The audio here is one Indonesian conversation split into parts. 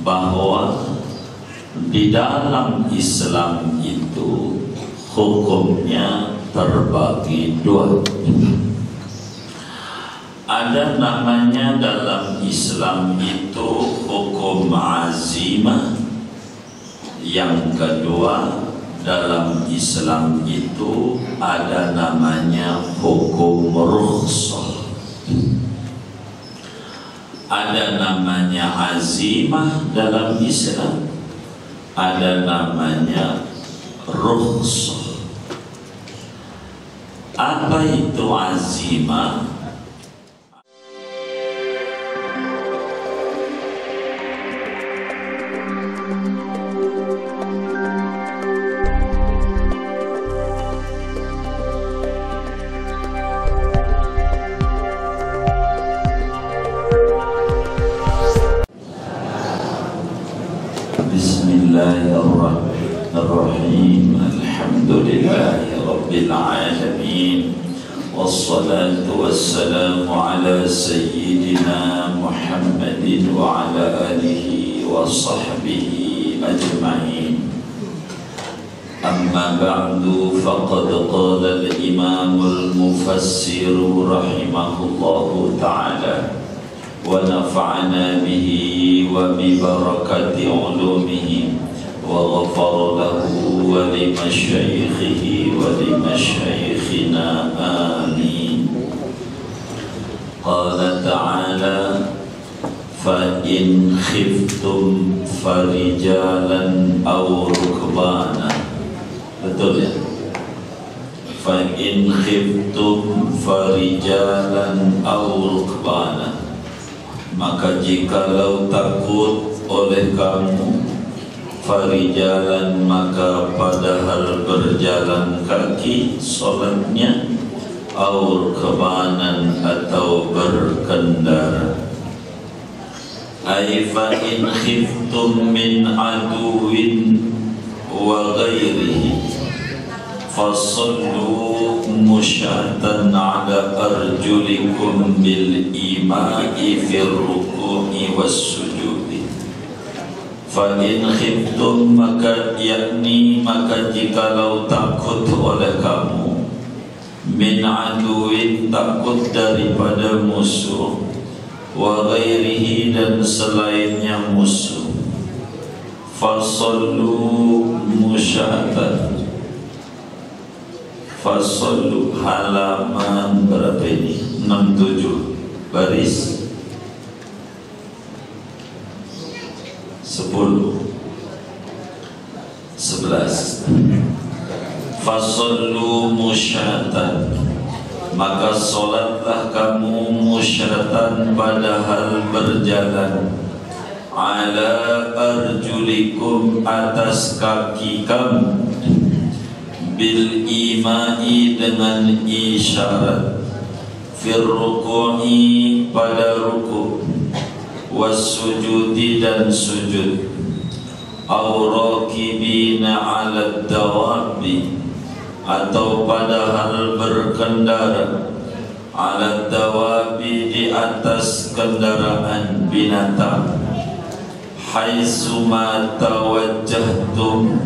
bahwa di dalam Islam itu hukumnya terbagi dua. Ada namanya dalam Islam itu hukum azimah. Yang kedua, dalam Islam itu ada namanya hukum rukhsah. Ada namanya azimah dalam Islam, ada namanya rukhsah. Apa itu azimah? Bismillahirrahmanirrahim. Alhamdulillahi Rabbil Alamin. Wassalatu wassalamu ala Sayyidina Muhammadin wa ala alihi wa sahbihi ajma'in. Amma ba'du, faqad qala al-imam al-mufassir rahimahullahu ta'ala wa nafa'ana bihi wa bi barakati ulumihi wa ghafara lahu wa li masyayikhihi wa li masyayikhina amin. Qala ta'ala fa in khiftum farijalan aw rukbana. Betul ya? Fa in khiftum farijalan aw rukbana. Maka jikalau takut oleh kamu farijalan, maka padahal berjalan kaki solatnya, aur kebanan atau berkendara. Ay fa in khiftum min aduwin wa ghairihi fasallu musyatan ala arjulikum bil imai fir ruku'i was sujudi. Fa in khiftum, maka yakni maka jikalau takut oleh kamu, min aduin takut daripada musuh, wa ghairihi dan selainnya musuh, fasallu musyatan. Fasallu halaman berapa ini? 67 baris 10 11. Fasallu musyatan, maka solatlah kamu musyatan padahal berjalan, ala arjulikum atas kaki kamu, bil imai dengan isyarat, fir ruku'i pada ruku', was sujudi dan sujud, aw rakibina ala dawabi atau padahal berkendara, ala dawabi di atas kendaraan binatang, haitsu ma tawajjahtum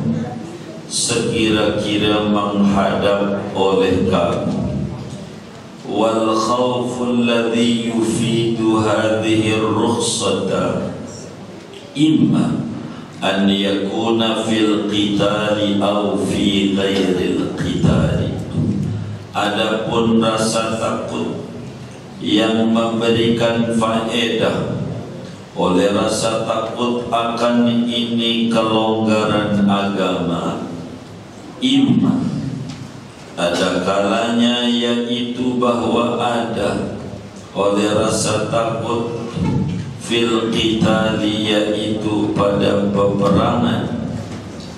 sekira-kira menghadap oleh kamu. Wal khawful ladhi yufidu hadhihi ar-rukhsata imma an yakuna fil qitali aw fi ghairil qitali. Adapun rasa takut yang memberikan faedah oleh rasa takut akan ini kelonggaran agama, imma ada kalanya yaitu bahwa ada oleh rasa takut fil qitali yaitu pada peperangan,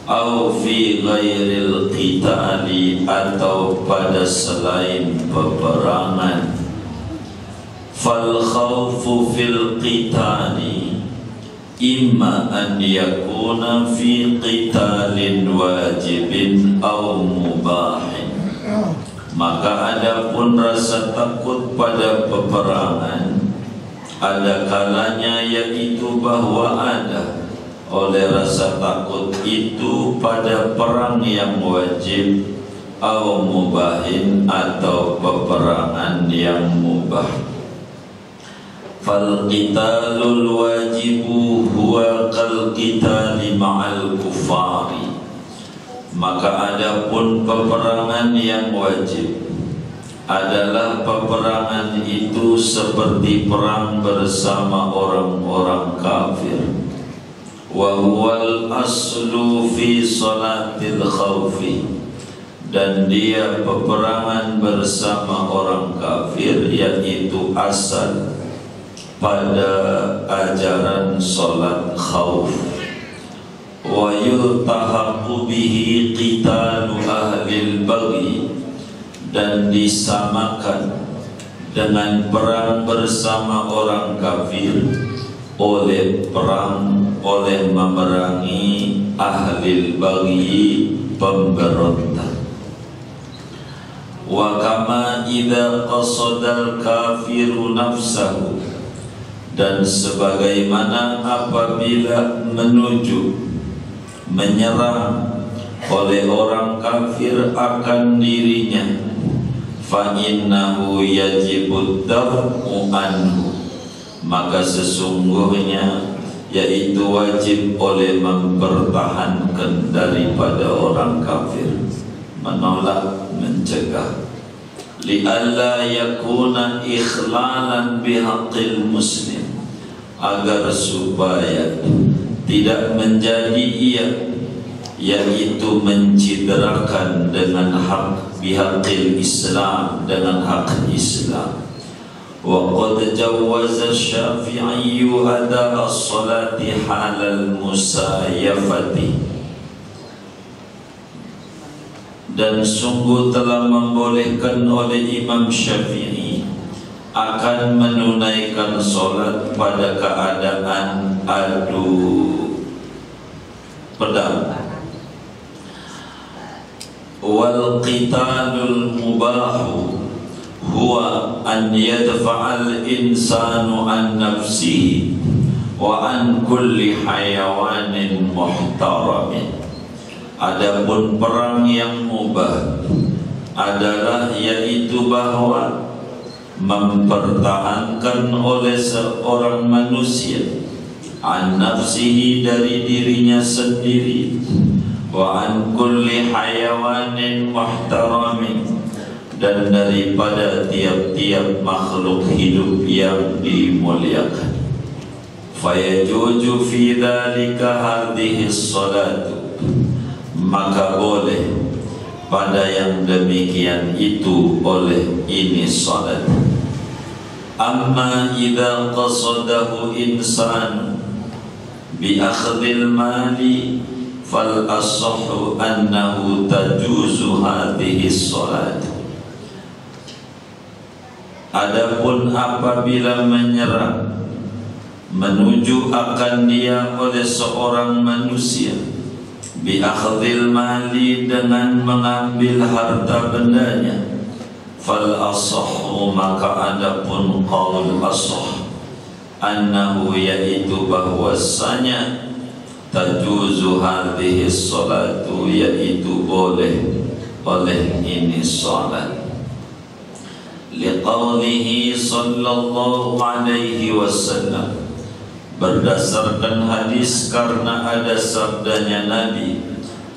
au fi ghairil qitali atau pada selain peperangan. Fal khawfu fil qitali imma an yakuna fi qitalin wajibin au mubahin. Maka adapun rasa takut pada peperangan Ada kalanya yaitu bahwa ada oleh rasa takut itu pada perang yang wajib atau mubahin atau peperangan yang mubah. Fal qitalul wajibu huwa kal qitali ma'al kufari. Maka adapun peperangan yang wajib adalah peperangan itu seperti perang bersama orang-orang kafir. Wa huwal aslu fi salatil khawfi. Dan dia peperangan bersama orang kafir, yaitu asal pada ajaran salat khauf. Wa yultahaqu bihi qitalu ahlil baghi. Dan disamakan dengan perang bersama orang kafir oleh memerangi ahlil baghi, pemberontak. Wa kama idza qasadal kafiru nafsahu. Dan sebagaimana apabila menyerang oleh orang kafir akan dirinya, fa innahu yajibud daf'u anhu. Maka sesungguhnya yaitu wajib oleh mempertahankan daripada orang kafir, menolak, mencegah. Li'alla yakuna ikhlalan bihaqqil muslim. Agar supaya tidak menjadi yaitu mencidrakan dengan hak bihaqil Islam, dengan hak Islam. Wa qad jawwaza Syafi'i ada as-salati halal musayafati. Dan sungguh telah membolehkan oleh Imam Syafi'i akan menunaikan solat pada keadaan adu pedang. Wal qitalul mubahu huwa an yadfa'al insanu an nafsihi wa an kulli hayawanin muhtaramin. Adapun perang yang mubah adalah yaitu bahwa mempertahankan oleh seorang manusia an nafsihi, dari dirinya sendiri, wa an kulli hayawanin muhtaramin, dan daripada tiap-tiap makhluk hidup yang dimuliakan. Fayajuju fi dhalika hadhihi salatu. Maka boleh pada yang demikian itu oleh ini salat. Amma idza qasadahu insan bi akhdhil mali fal asahhu annahu tajuzu hadhihi salat. Adapun apabila menyerang menuju akan dia oleh seorang manusia bi akhdhil mali, dengan mengambil harta bendanya, fal asahhu, maka adapun qaul asah, annahu, yaitu bahwasanya tajuzu hadhihi salatu, yaitu boleh oleh ini salat. Liqaulihi sallallahu alaihi wasallam, berdasarkan hadis, karena ada sabdanya Nabi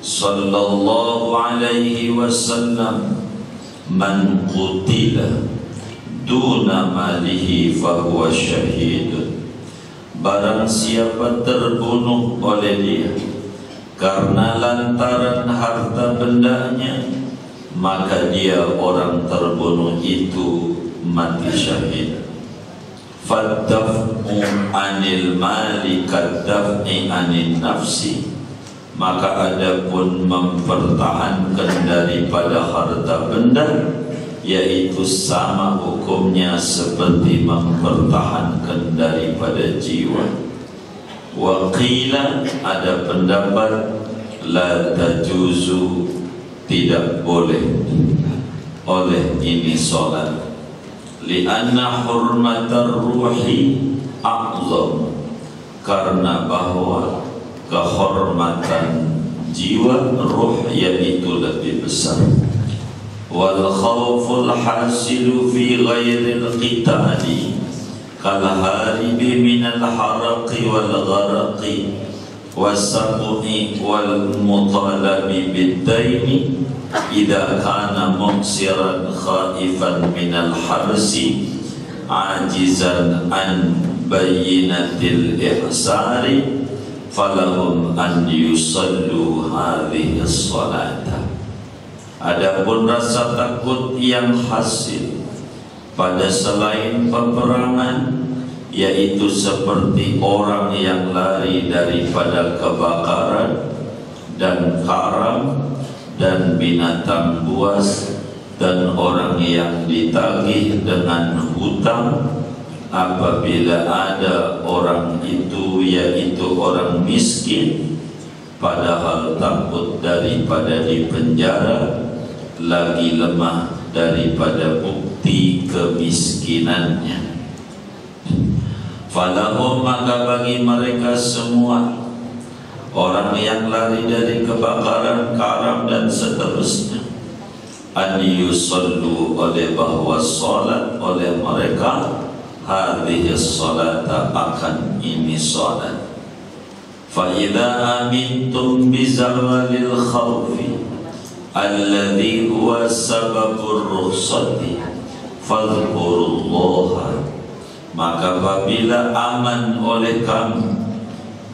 sallallahu alaihi wasallam, man qutila duna malihi fahuwa syahidun. Barang siapa terbunuh oleh dia karena lantaran harta bendanya, maka dia orang terbunuh itu mati syahid. Faddaf'u anil mali kaddaf'i anil nafsi. Maka adapun mempertahankan daripada harta benda, yaitu sama hukumnya seperti mempertahankan daripada jiwa. Wa qila, ada pendapat, la tajuzu, tidak boleh oleh ini solat. lianna hurmatar ruhi a'zam, karena bahwa kehormatan jiwa ruh yaitu lebih besar. Wal khawful hasilu fi ghairil qitali kal haribi minal haraqi wal gharaqi wasaqi wal mutalabi bid-daini idza kana muksiran khaifan minal harsi ajizan an bayyinatil ihsari falahum an yusallu hadhihi as-salata. Adapun rasa takut yang hasil pada selain peperangan, yaitu seperti orang yang lari daripada kebakaran dan karam dan binatang buas, dan orang yang ditagih dengan hutang apabila ada orang itu yaitu orang miskin, padahal takut daripada dipenjara, lagi lemah daripada bukti kemiskinannya. Falahum, maka bagi mereka semua, orang yang lari dari kebakaran, karam dan seterusnya, an yusallu, oleh bahwa salat oleh mereka hadhihi salata, akan ini salat. Fa idza amintum bi zawalil khawfi alladhi huwa sababur rukhsati fadhkurullaha, maka apabila aman oleh kamu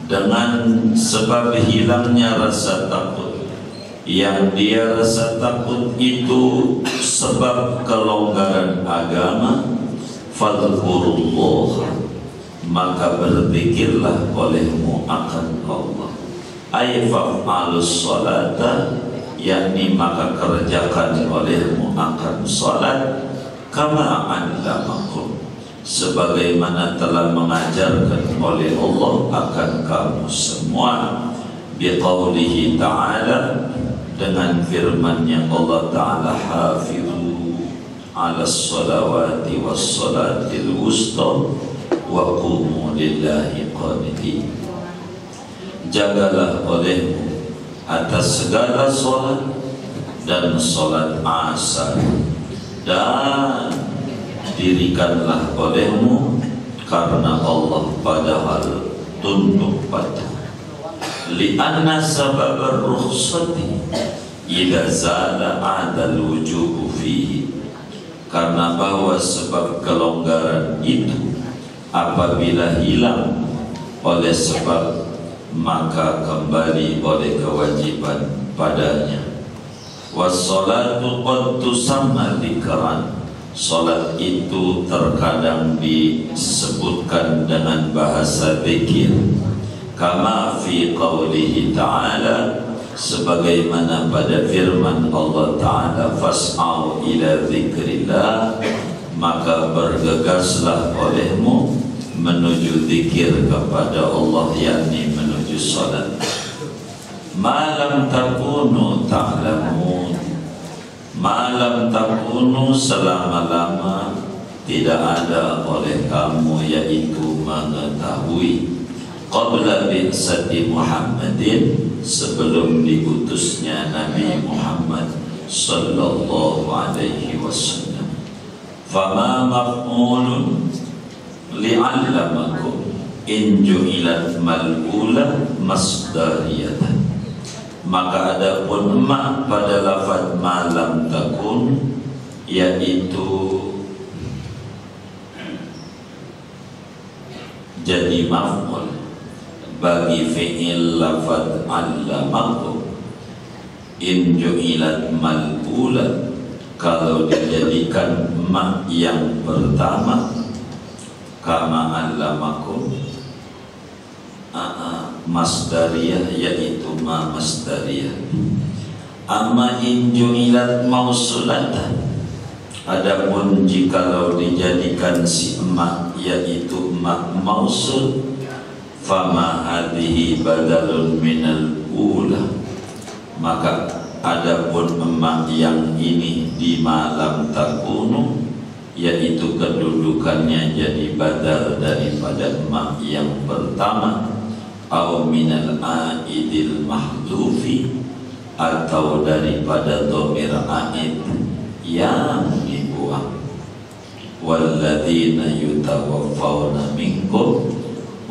dengan sebab hilangnya rasa takut, yang dia rasa takut itu sebab kelonggaran agama, fadhkurullah, maka berzikirlah olehmu akan Allah. Ay fa'alus salata, yakni maka kerjakan olehmu akan salat, kama allamakum, sebagaimana telah mengajarkan oleh Allah akan kamu semua. Biqaulihi ta'ala, dengan firman-Nya Allah Ta'ala, hafizu ala salawati was salatil wusta wa qumu lillahi qanitin. Jagalah olehmu atas segala solat dan solat asar, dan dirikanlah olehmu karena Allah padahal tunduk patuh. Lianna sababar rukhsati idza zala adal wujubu fihi, karena bahwa sebab kelonggaran itu apabila hilang oleh sebab, maka kembali oleh kewajiban padanya. Wassalatu qad tusamma dzikran, salat itu terkadang disebutkan dengan bahasa zikir. Kama fi qaulihi ta'ala, sebagaimana pada firman Allah Ta'ala, fas'au ila dzikrillah, maka bergegaslah olehmu menuju zikir kepada Allah, yakni menuju salat. Malam takunu ta'lamun, malam takunu, selama-lama tidak ada oleh kamu yaitu mengetahui, qabla bi'sati Muhammadin, sebelum diutusnya Nabi Muhammad sallallahu alaihi wasallam. Fama maf'ulun li'allamakum in ju'ilat mal'ula masdariyatan, maka adapun ma pada lafaz malam takun, yaitu jadi maf'ul bagi fi'il lafaz allamakum. In ju'ilat mal'ula, kalau dijadikan ma yang pertama, kama allamakum masdariyah, yaitu ma masdariyah. Amma in ju'ilat mausulatan, adapun jikalau dijadikan si ma yaitu ma mausul, fama hadhihi badalun minal ula, maka adapun ma yang ini di malam takunu yaitu kedudukannya jadi badal daripada ma yang pertama, au minal aidil mahdufi, atau daripada dhamir aid yang dibuang. Walladzina yutawaffawna minkum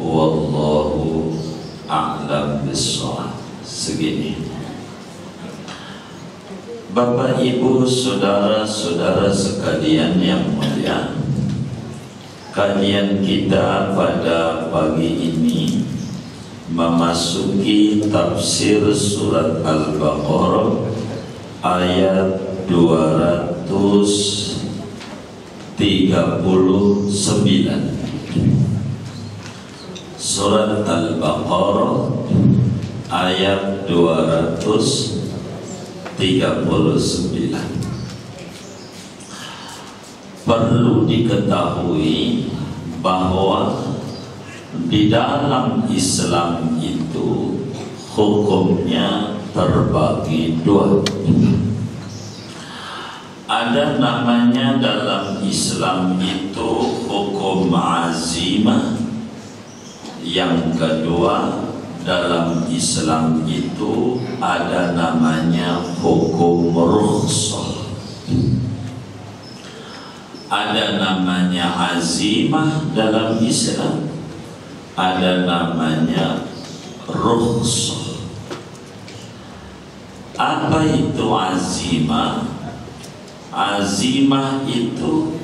wallahu a'lam bissawab. Segini. Bapak Ibu saudara-saudara sekalian yang mulia, kajian kita pada pagi ini memasuki tafsir surat Al-Baqarah ayat 239. Surat Al-Baqarah ayat 239. Perlu diketahui bahwa di dalam Islam itu hukumnya terbagi dua. Ada namanya dalam Islam itu hukum azimah. Yang kedua, dalam Islam itu ada namanya hukum rukhsah. Ada namanya azimah dalam Islam, ada namanya rukhsah. Apa itu azimah? Azimah itu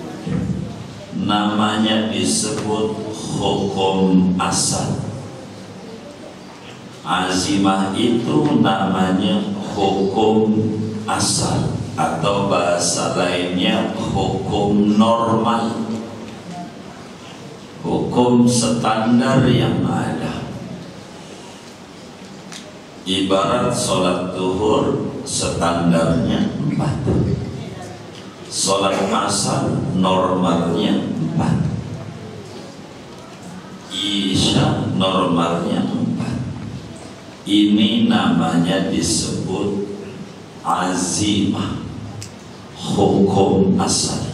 namanya disebut hukum asal. Azimah itu namanya hukum asal, atau bahasa lainnya hukum normal, hukum standar yang ada. Ibarat sholat zuhur standarnya 4, sholat asar normalnya 4, isya normalnya 4. Ini namanya disebut azimah, hukum asal.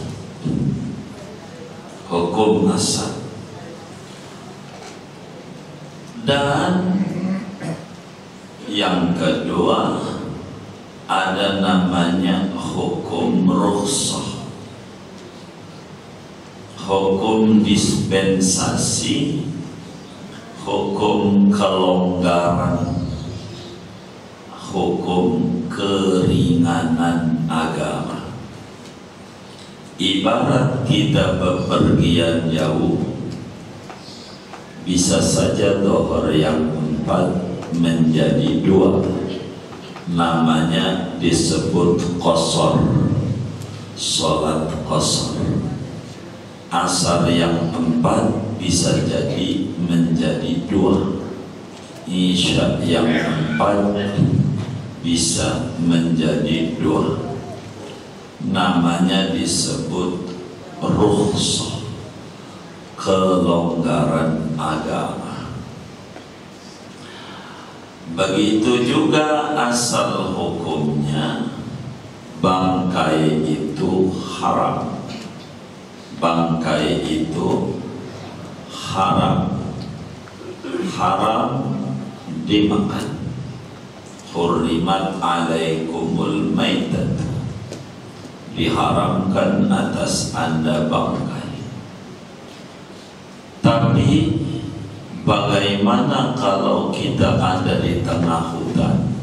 Hukum asal. Dan yang kedua ada namanya hukum rukhsah, hukum dispensasi, hukum kelonggaran, hukum keringanan agama. Ibarat kita bepergian jauh, bisa saja dhuhur yang 4 menjadi 2, namanya disebut qasar, sholat qasar. Asar yang 4 bisa jadi menjadi 2, isya yang 4 bisa menjadi 2, namanya disebut rukhsah, kelonggaran agama. Begitu juga asal hukumnya, bangkai itu haram. Bangkai itu haram, haram dimakan. Hurrimat alaikumul maitat, diharamkan atas Anda bangkai. Tapi bagaimana kalau kita ada di tengah hutan,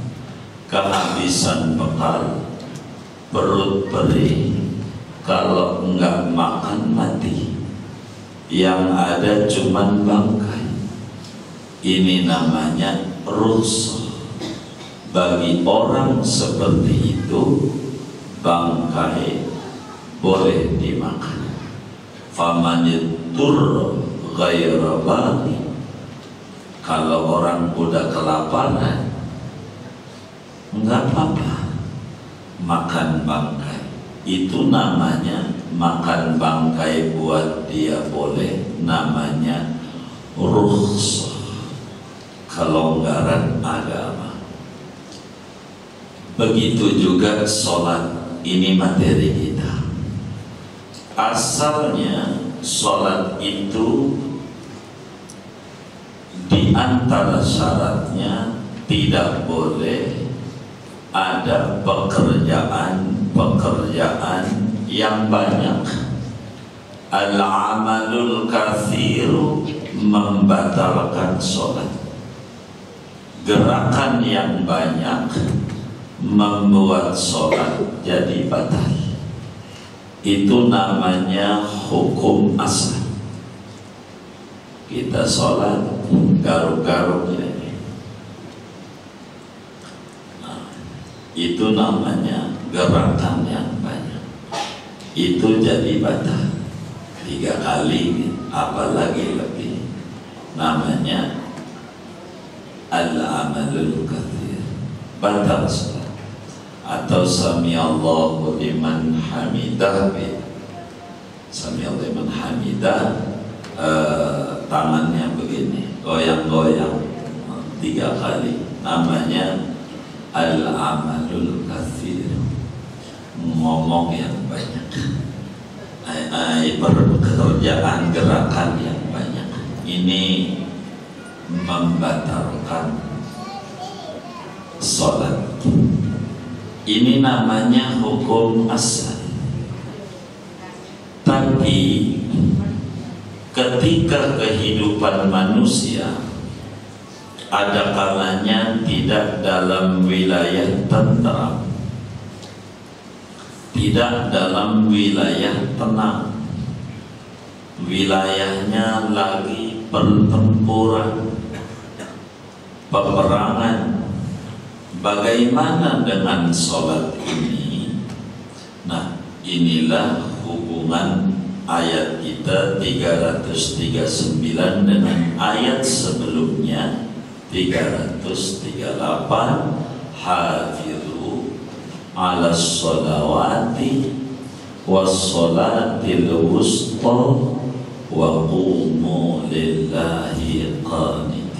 kehabisan bekal, perut perih, kalau enggak makan mati, yang ada cuman bangkai. Ini namanya rukhsah. Bagi orang seperti itu, bangkai boleh dimakan. Famanittur ghaira baghi, kalau orang udah kelaparan, enggak apa-apa makan bangkai. Itu namanya makan bangkai buat dia boleh, namanya rukhsah, kelonggaran agama. Begitu juga sholat, ini materi kita. asalnya sholat itu di antara syaratnya tidak boleh ada pekerjaan yang banyak. Al-amalul kathiru membatalkan sholat. Gerakan yang banyak membuat sholat jadi batal. Itu namanya hukum asal. Kita sholat garuk-garuk ini. Nah, itu namanya gerakan yang banyak. Itu jadi batal. 3 kali, apalagi lebih. Namanya al-amalul kathir, batal sholat. Atau samiallahu liman hamidah. Samiallahu liman hamidah, tangannya begini, goyang-goyang 3 kali. Namanya al-amalul kathir, ngomong yang banyak, pekerjaan gerakan yang banyak. Ini membatalkan sholat. Ini namanya hukum asal. Tapi ketika kehidupan manusia ada kalanya tidak dalam wilayah tentram, tidak dalam wilayah tenang, wilayahnya lagi pertempuran, peperangan. Bagaimana dengan sholat ini? Nah, inilah hubungan ayat kita 339 dengan ayat sebelumnya 338. Hafizu ala sholawati wassolatil wusta wa qumu lillahi qanitin.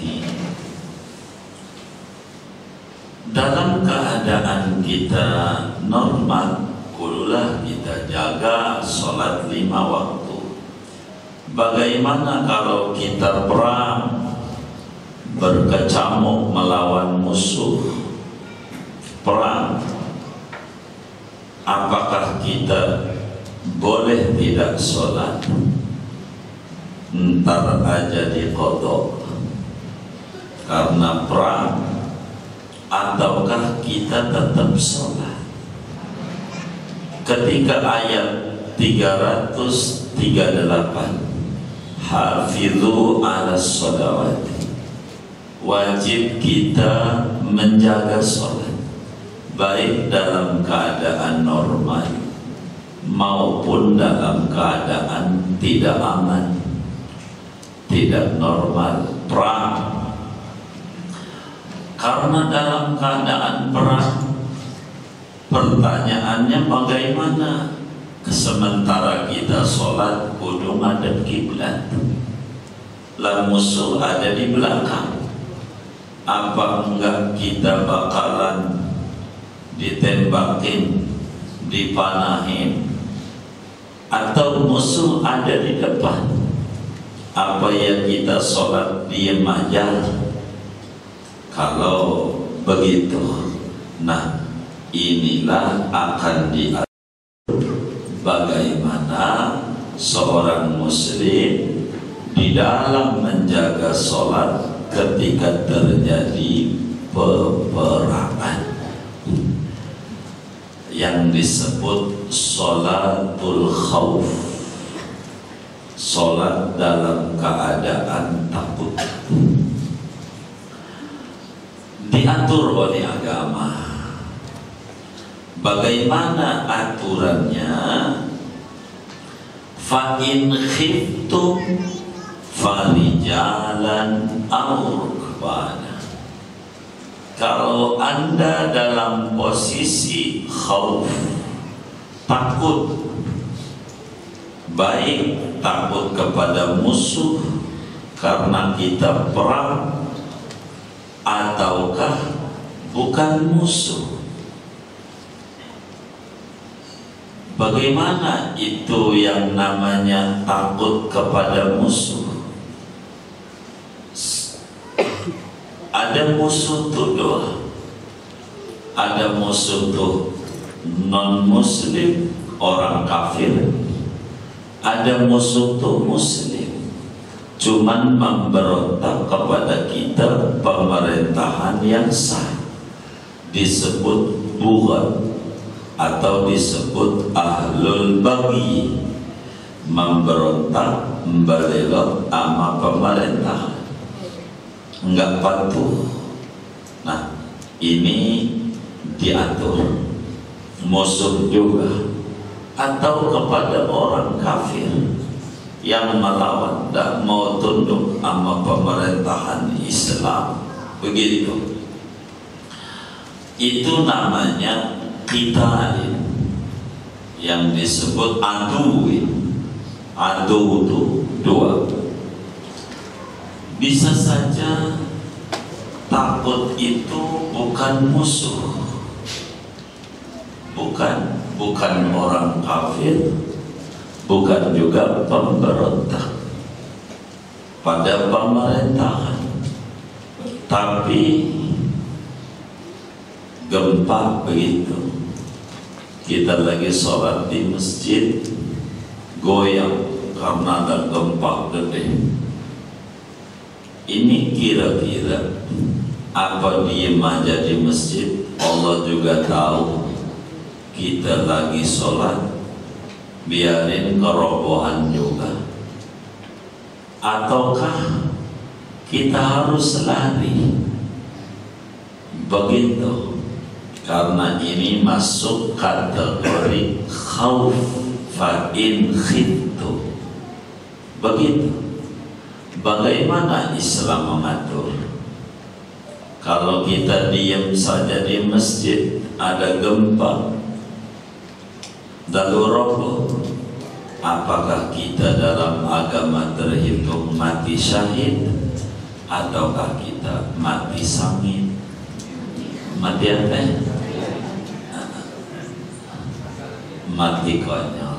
Dalam keadaan kita normal, kudulah kita jaga sholat 5 waktu. Bagaimana kalau kita perang, berkecamuk melawan musuh, perang? Apakah kita boleh tidak sholat? Ntar aja diqodok karena perang, ataukah kita tetap sholat? Ketika ayat 338, hafizu ala sholawati, wajib kita menjaga sholat, baik dalam keadaan normal maupun dalam keadaan tidak aman, tidak normal, perang. Karena dalam keadaan perang, pertanyaannya bagaimana? Sementara kita sholat kudu ngadep kiblat, lah musuh ada di belakang. Apa enggak kita bakalan ditembakin, dipanahin? Atau musuh ada di depan? Apa ya kita sholat diem aja? Kalau begitu, nah inilah akan diatur bagaimana seorang muslim di dalam menjaga sholat ketika terjadi peperangan yang disebut sholatul khauf, sholat dalam keadaan takut. Diatur oleh agama. Bagaimana aturannya? Fa in khiftum farijalan aw rukbana. Kalau Anda dalam posisi khauf, takut, baik takut kepada musuh karena kita perang, ataukah bukan musuh, Bagaimana itu yang namanya takut kepada musuh? Ada musuh tuh dua. Ada musuh tuh non-muslim, orang kafir. Ada musuh tuh muslim, cuman memberontak kepada kita pemerintahan yang sah, disebut bughat atau disebut ahlul baghi, memberontak, membelot sama pemerintahan, enggak patuh. Nah, ini diatur. Musuh juga, atau kepada orang kafir yang melawan dan mau tunduk sama pemerintahan Islam, begitu. Itu namanya kita yang disebut adu. Adu itu dua. Bisa saja takut itu bukan musuh, bukan orang kafir, bukan juga pemberontak pada pemerintahan, tapi gempa begitu. Kita lagi sholat di masjid, goyang karena ada gempa gede. Ini kira-kira apa diem aja di masjid? Allah juga tahu kita lagi sholat, biarin kerobohan juga. Ataukah kita harus lari? Begitu. Karena ini masuk kategori khauf fa in khiftu. Begitu. Bagaimana Islam mengatur? Kalau kita diam saja di masjid, ada gempa lalu roboh, apakah kita dalam agama terhitung mati syahid ataukah kita mati sangit? Mati apa? Mati konyol.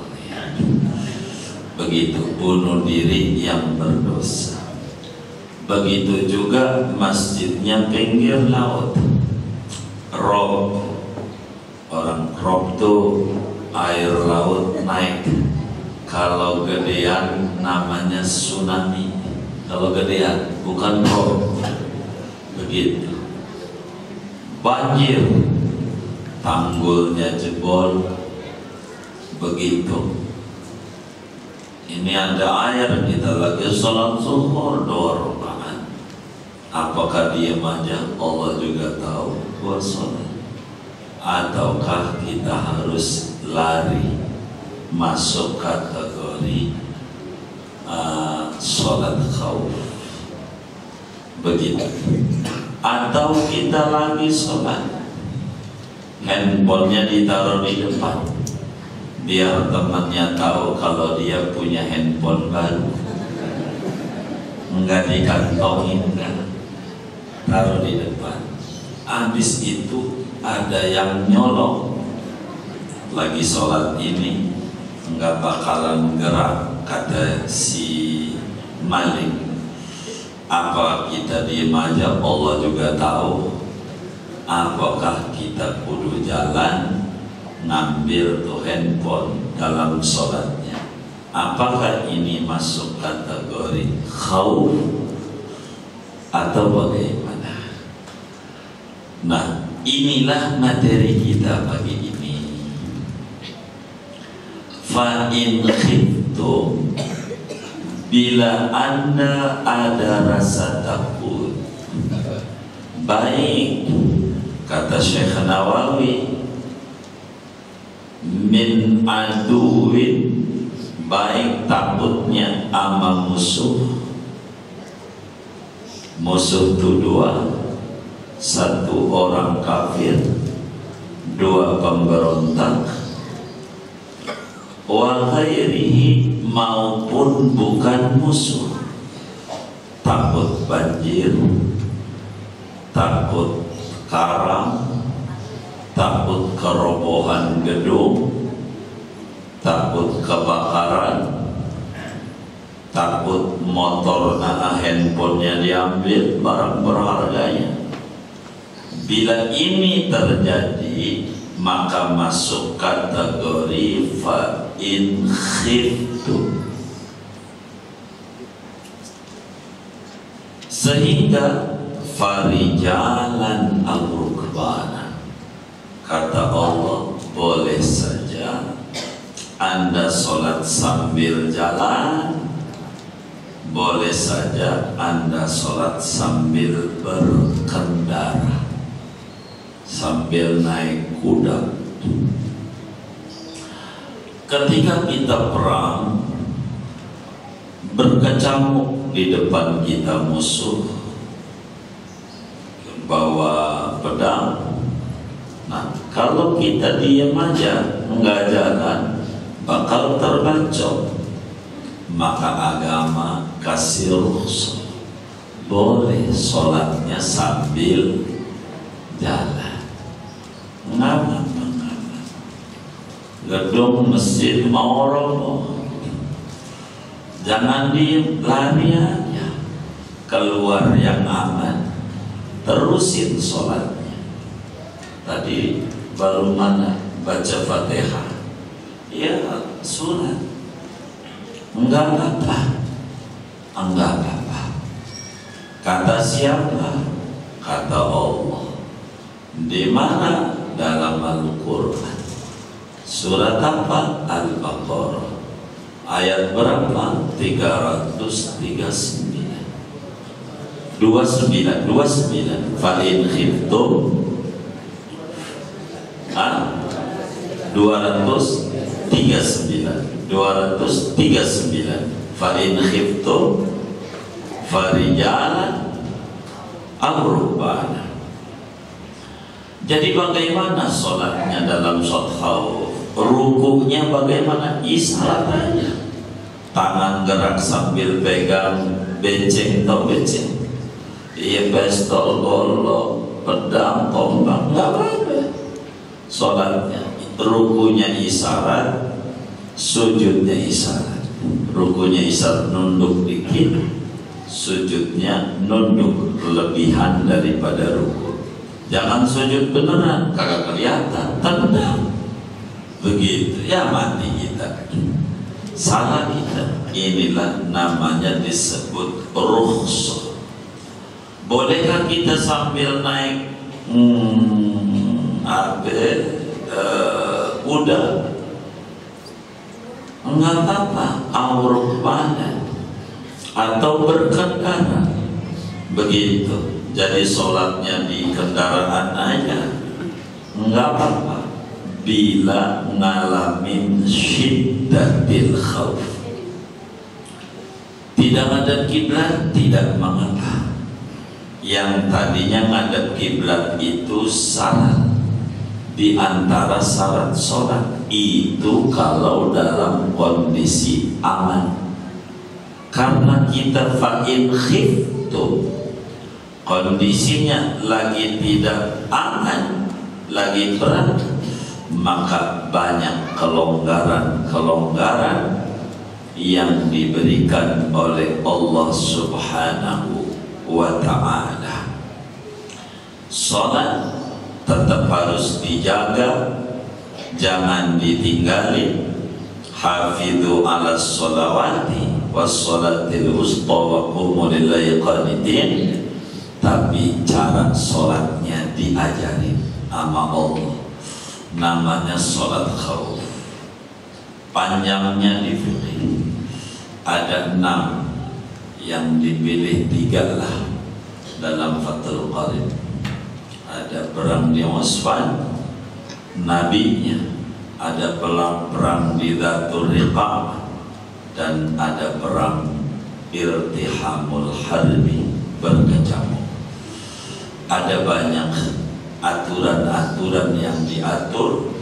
Begitu, bunuh diri yang berdosa. Begitu juga masjidnya pinggir laut, rob. Orang rob tuh air laut naik. Kalau gedean namanya tsunami. Kalau gedean bukan rob. Begitu. Banjir, tanggulnya jebol. Begitu. Ini ada air, kita lagi sholat zuhur 2 rakaat. Apakah diam aja? Allah juga tahu buat sholat. Ataukah kita harus lari masuk kategori sholat khauf? Begitu. Atau kita lagi sholat, handphonenya ditaruh di depan, biar temannya tahu kalau dia punya handphone baru, enggak dikantongin, kan? Taruh di depan. Habis itu ada yang nyolong, lagi sholat ini enggak bakalan gerak, kata si maling. Apa kita diem aja? Allah juga tahu. Apakah kita kudu jalan ngambil tuh handphone dalam sholatnya? Apakah ini masuk kategori khauf atau bagaimana? Nah, inilah materi kita pagi ini. Fa in khiftum, bila Anda ada rasa takut, baik kata Syekh Nawawi, min aduwin, baik takutnya ama musuh. Musuh itu 2, 1 orang kafir, 2 pemberontak, wa ghairihi, maupun bukan musuh. Takut banjir, takut karang, takut kerobohan gedung, takut kebakaran, takut motor handphonenya diambil, barang berharganya. Bila ini terjadi, maka masuk kategori fa in khiftum. Sehingga farijalan al-rukbana, kata Allah, boleh saja Anda sholat sambil jalan, boleh saja Anda sholat sambil berkendara, sambil naik kuda. Ketika kita perang, berkecamuk di depan kita musuh, bawa pedang. Nah, kalau kita diam aja, nggak jalan, bakal terbacok. Maka agama kasih rukhsah, boleh sholatnya sambil jalan. Ngapa? Gedung masjid mau roboh, jangan diem, lari aja keluar yang aman, terusin sholatnya. Tadi baru mana baca Fatihah, ya sunat, enggak apa-apa, enggak apa-apa. Kata siapa? Kata Allah. Di mana? Dalam Al-Quran. Surat apa? Al-Baqarah. Ayat berapa? 339. 29. Fa in khiftum 239. Fa in khiftum farijalan aw-rukbana. Jadi bagaimana sholatnya dalam sholat khauf? Rukuknya bagaimana? Isyarat aja. Tangan gerak sambil pegang beceng atau beceng, iya, pistol, golok, pedang, tombak, nggak apa-apa. Sholatnya rukunya isyarat, sujudnya isyarat. Rukunya isyarat nunduk dikit, sujudnya nunduk lebihan daripada ruku. Jangan sujud beneran, kagak kelihatan, tendang. Begitu, ya mati kita. Salah kita. Inilah namanya disebut rukhsah. Bolehkah kita sambil naik kuda? Enggak apa-apa, aurukbana atau berkendara. Begitu. Jadi sholatnya di kendaraan aja, enggak apa-apa. Bila ngalamin syiddatil khauf, tidak ada kiblat, tidak mengapa. Yang tadinya ngadep kiblat itu syarat di antara syarat sholat, itu kalau dalam kondisi aman. Karena kita fa'in khiftum, kondisinya lagi tidak aman, lagi berat, maka banyak kelonggaran-kelonggaran yang diberikan oleh Allah Subhanahu wa ta'ala. Salat tetap harus dijaga, jangan ditinggalin. Hafidhu ala sholawati wassolatil wusta wa qumu lillahi qanitin. Tapi cara sholatnya diajarin sama Allah. Namanya sholat khauf. Panjangnya di fikih ada 6, yang dipilih 3 lah dalam Fathul Qarib. Ada perang di Usfan, nabinya, ada perang di Dhatul Riqah, dan ada perang Irtihamul Harbi, berkecamuk. Ada banyak aturan-aturan yang diatur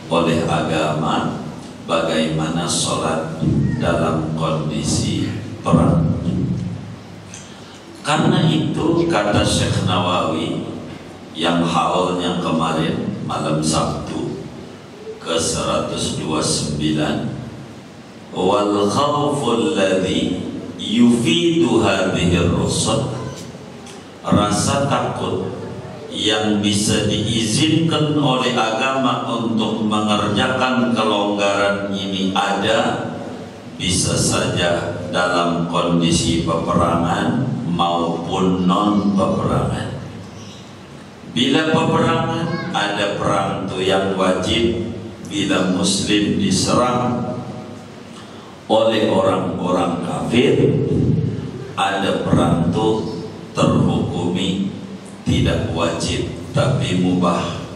oleh agama bagaimana sholat dalam kondisi perang. Karena itu kata Syekh Nawawi yang haulnya kemarin malam Sabtu ke 129, wal khawful ladzi yufidu hadhihi rusul, rasa takut yang bisa diizinkan oleh agama untuk mengerjakan kelonggaran ini ada bisa saja dalam kondisi peperangan maupun non peperangan. Bila peperangan, ada perang itu yang wajib. Bila muslim diserang oleh orang-orang kafir, ada perang itu terhukumi tidak wajib tapi mubah.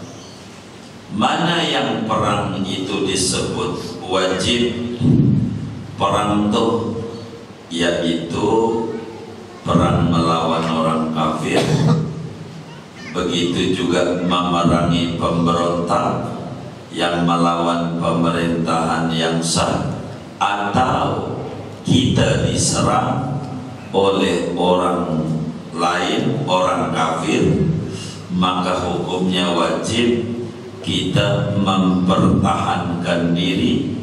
Mana yang perang itu disebut wajib? Perang itu yaitu perang melawan orang kafir, begitu juga memerangi pemberontak yang melawan pemerintahan yang sah, atau kita diserang oleh orang lain, orang kafir, maka hukumnya wajib kita mempertahankan diri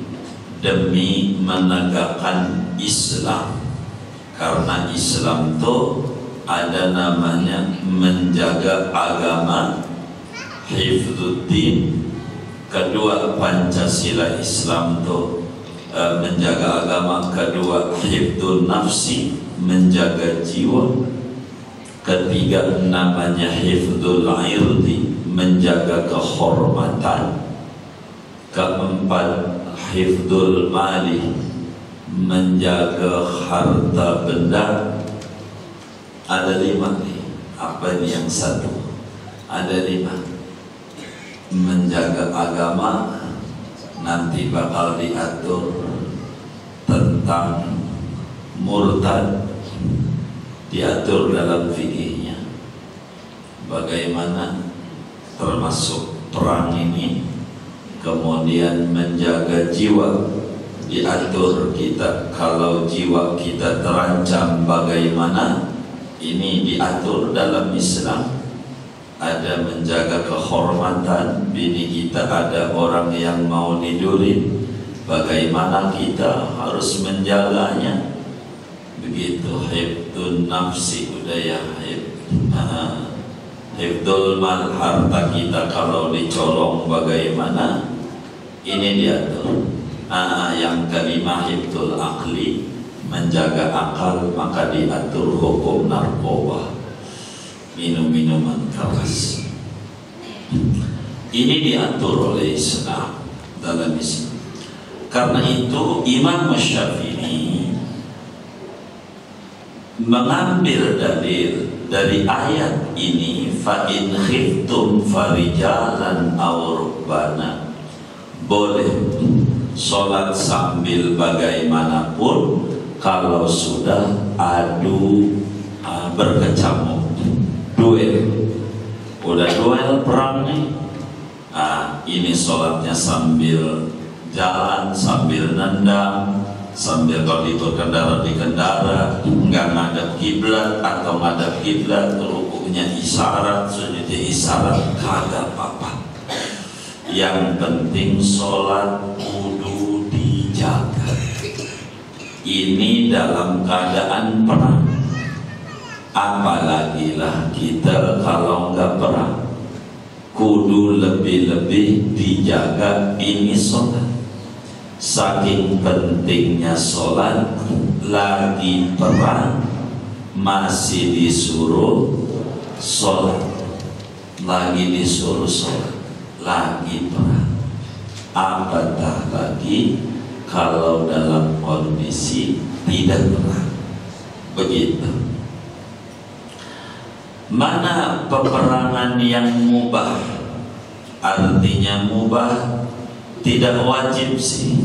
demi menegakkan Islam. Karena Islam itu ada namanya menjaga agama, hifdzuddin. Kedua, Pancasila Islam itu menjaga agama. Kedua, hifdzun nafsi, menjaga jiwa. Ketiga, namanya hifdzul irdi, menjaga kehormatan. Keempat, hifdzul mali, menjaga harta benda. Ada 5 nih. Apa ini yang satu? Ada 5. Menjaga agama, nanti bakal diatur tentang murtad, diatur dalam fikihnya bagaimana termasuk perang ini. Kemudian menjaga jiwa, diatur kita kalau jiwa kita terancam bagaimana, ini diatur dalam Islam. Ada menjaga kehormatan bini kita, ada orang yang mau nidurin, bagaimana kita harus menjaganya. Begitu. Hifdzun nafsi udah ya, hifdzul mal, harta kita kalau dicolong bagaimana, ini diatur. Yang kelima, hifdzul akli, menjaga akal, maka diatur hukum narkoba, minum-minuman keras. Ini diatur oleh Islam dalam Islam. Karena itu Imam Syafi'i mengambil dalil dari ayat ini, fa in khiftum farijalan aw rukbana, boleh sholat sambil bagaimanapun kalau sudah adu berkecamuk, duel, udah duel perang nih. Ini sholatnya sambil jalan, sambil nendang, sambil kalau berkendara di kendara, nggak ngadap kiblat atau ngadap kiblat, rukuknya isyarat, sujudnya isyarat, kagak apa-apa. Yang penting sholat kudu dijaga. Ini dalam keadaan perang. Apalagi lah kita kalau nggak perang, kudu lebih-lebih dijaga ini sholat. Saking pentingnya sholat, lagi perang masih disuruh sholat, lagi disuruh sholat, lagi perang. Apatah lagi kalau dalam kondisi tidak perang. Begitu. Mana peperangan yang mubah? Artinya mubah, tidak wajib sih.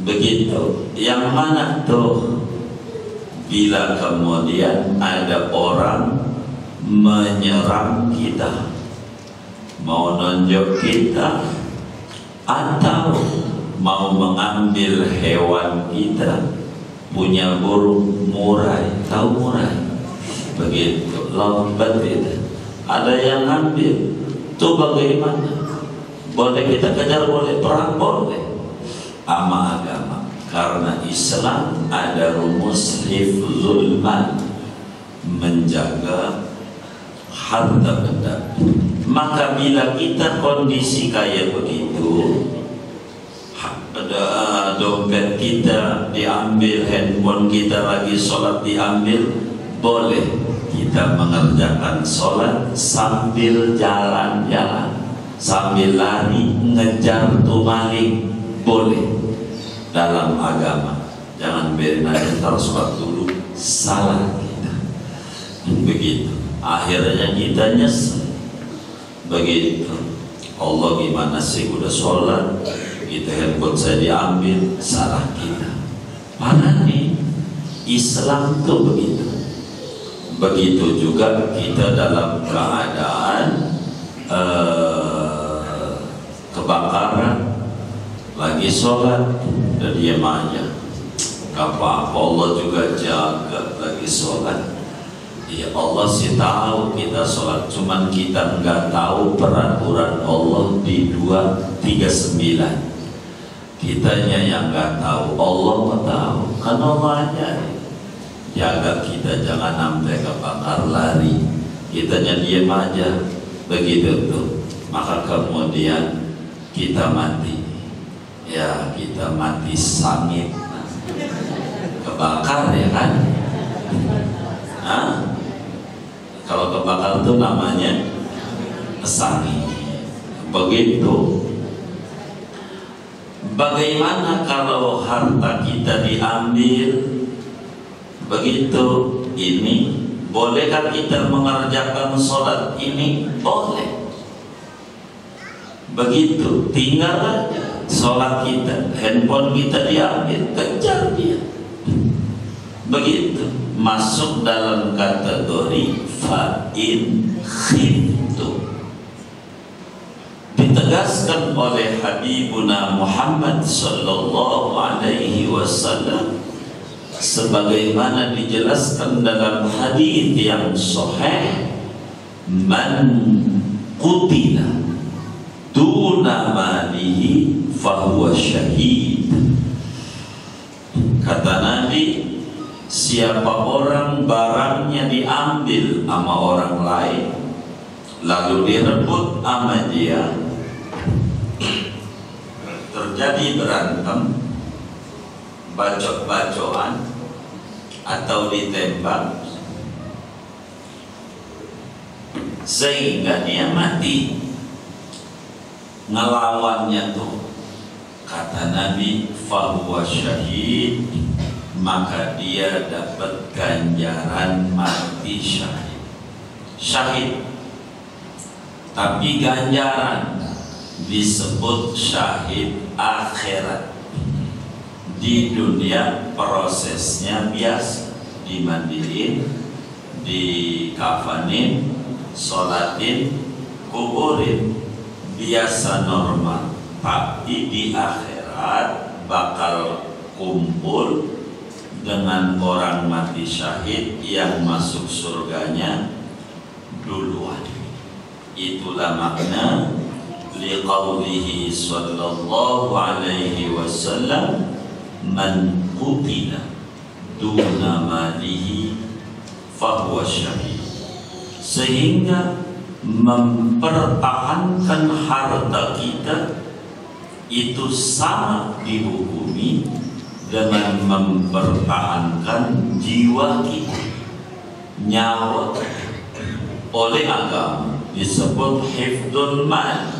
Begitu. Yang mana tuh? Bila kemudian ada orang menyerang kita, mau nonjok kita, atau mau mengambil hewan kita. Punya burung murai, tahu murai? Begitu, lompat itu. Ada yang ambil, tuh bagaimana? Boleh kita kejar, boleh perang, boleh. ama agama. Karena Islam ada rumus hifzul mal, menjaga harta benda. Maka bila kita kondisi kayak begitu, dompet kita diambil, handphone kita lagi sholat diambil, boleh kita mengerjakan sholat sambil jalan-jalan, sambil lari ngejar tuh maling, boleh dalam agama. Jangan biarin aja ntar sholat dulu salah kita, begitu akhirnya kita nyesel. Begitu, Allah gimana sih udah sholat kita handphone saya diambil, salah kita. Mana nih Islam tuh begitu. Begitu juga kita dalam keadaan kebakaran, lagi sholat dan diam aja, gak apa-apa, Allah juga jaga lagi sholat. Ya Allah sih tahu kita sholat, cuman kita nggak tahu peraturan Allah di 239. Kitanya yang nggak tahu, Allah nggak tahu. Kan Allah aja jaga kita jangan sampai kebakar lari. Kitanya diam aja, begitu tuh. Maka kemudian kita mati. Ya kita mati sangit, kebakar ya kan? Hah? Kalau kebakar itu namanya sangit. Begitu. Bagaimana kalau harta kita diambil? Begitu. Ini bolehkah kita mengerjakan sholat ini? Boleh. Begitu. Tinggal aja sholat kita, handphone kita diambil, kejar dia. Begitu. Masuk dalam kategori fa'in khiftu. Ditegaskan oleh Habibuna Muhammad sallallahu alaihi wasallam sebagaimana dijelaskan dalam hadis yang sahih, man qutila duna malihi fahuwa syahid. Kata Nabi, siapa orang barangnya diambil sama orang lain lalu direbut sama dia, terjadi berantem, bacok-bacokan atau ditembak sehingga dia mati, ngelawannya tuh, kata Nabi, fahuwa syahid, maka dia dapat ganjaran mati syahid. Syahid, tapi ganjaran disebut syahid akhirat. Di dunia prosesnya biasa, dimandiin, dikafanin, sholatin, kuburin, biasa normal. Tapi di akhirat bakal kumpul dengan orang mati syahid yang masuk surganya duluan. Itulah makna liqaulihi sallallahu alaihi wasallam, man qutila duna malihi fahuwa syahid. Sehingga mempertahankan harta kita itu sama dihukumi dengan mempertahankan jiwa kita, nyawa. Oleh agama disebut hifdzul mal,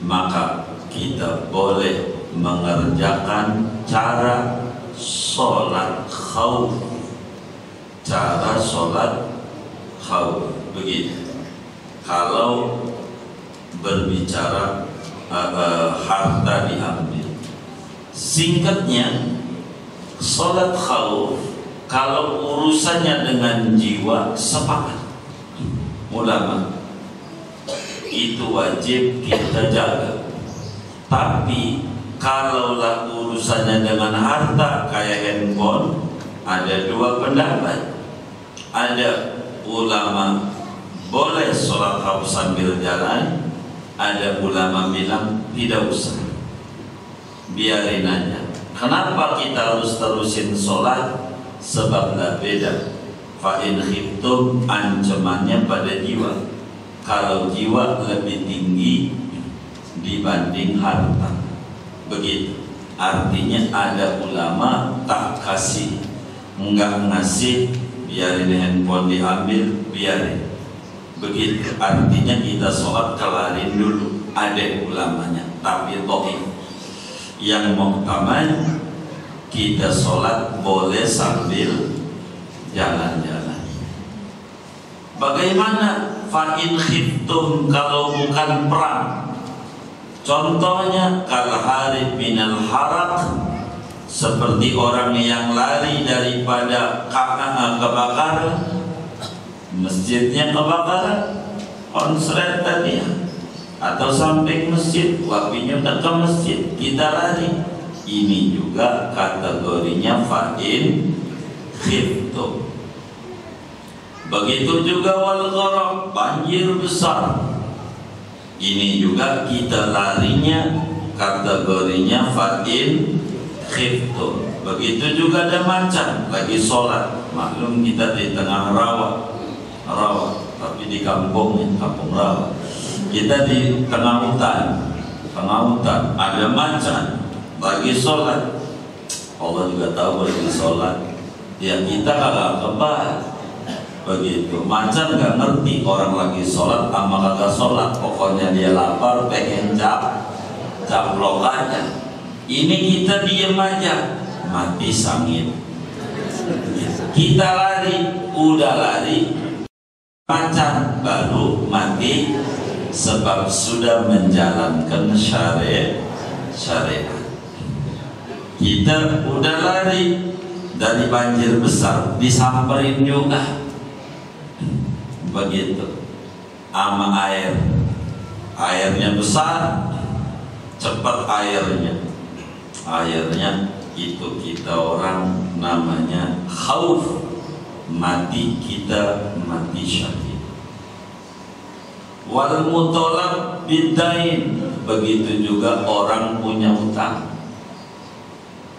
maka kita boleh mengerjakan cara sholat khauf. Cara sholat khauf begitu. Kalau berbicara harta diambil, singkatnya sholat khauf kalau urusannya dengan jiwa sepakat ulama itu wajib kita jaga. Tapi kalaulah urusannya dengan harta kayak handphone, ada dua pendapat. Ada ulama boleh sholat khauf sambil jalan, ada ulama bilang tidak usah. biarin aja. Kenapa kita harus terusin sholat? Sebablah beda. Fa in khiftum, ancamannya pada jiwa. Kalau jiwa lebih tinggi dibanding harta, begitu. Artinya ada ulama tak kasih, enggak ngasih, biarin handphone diambil, biarin. Begitu. Artinya kita sholat kelarin dulu. Ada ulamanya, tapi tohib. Yang muktamad, kita sholat boleh sambil jalan-jalan. Bagaimana fa in khiftum kalau bukan perang? Contohnya kal harib minal harak, seperti orang yang lari daripada kebakaran, masjidnya kebakaran, konslet tadi ya, atau samping masjid, wapinya udah ke masjid, kita lari. Ini juga kategorinya fa in khiftum. Begitu juga wal gharaq, banjir besar. Ini juga kita larinya kategorinya fa in khiftum. Begitu juga ada macan lagi sholat. Maklum kita di tengah rawa, tapi di kampungnya, kampung rawa. Kita di tengah hutan ada macan lagi sholat. Allah juga tahu lagi sholat. Ya kita kagak kebal. Begitu, macan gak ngerti orang lagi sholat sama kagak sholat. Pokoknya dia lapar, pengen caplok aja. Ini kita diem aja, mati sangit. Kita lari, udah lari, macan baru mati, sebab sudah menjalankan syariat. Kita udah lari dari banjir besar, disamperin juga. Begitu ama airnya besar, cepat airnya itu kita orang namanya khauf, mati kita mati syahid. Wal mutolab bidain, begitu juga orang punya utang,